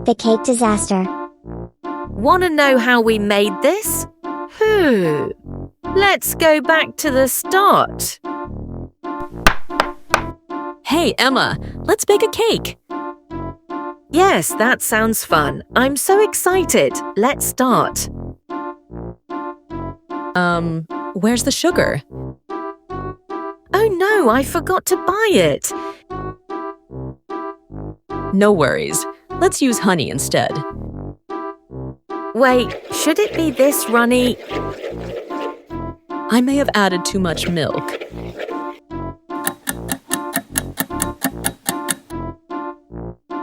the cake disaster. Wanna know how we made this? Let's go back to the start. Hey, Emma, let's bake a cake. Yes, that sounds fun. I'm so excited. Let's start. Where's the sugar? Oh no, I forgot to buy it. No worries. Let's use honey instead. Wait, should it be this runny? I may have added too much milk.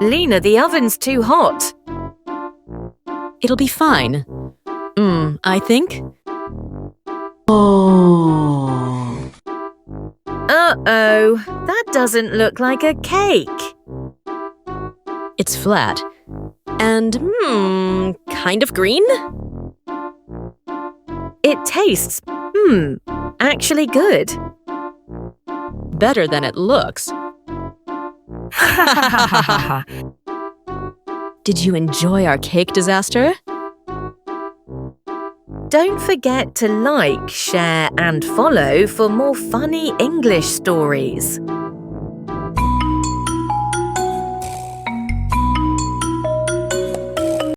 Lena, the oven's too hot. It'll be fine. I think. Uh-oh, that doesn't look like a cake. It's flat. And, kind of green? It tastes, actually good. Better than it looks. Did you enjoy our cake disaster? Don't forget to like, share and follow for more funny English stories.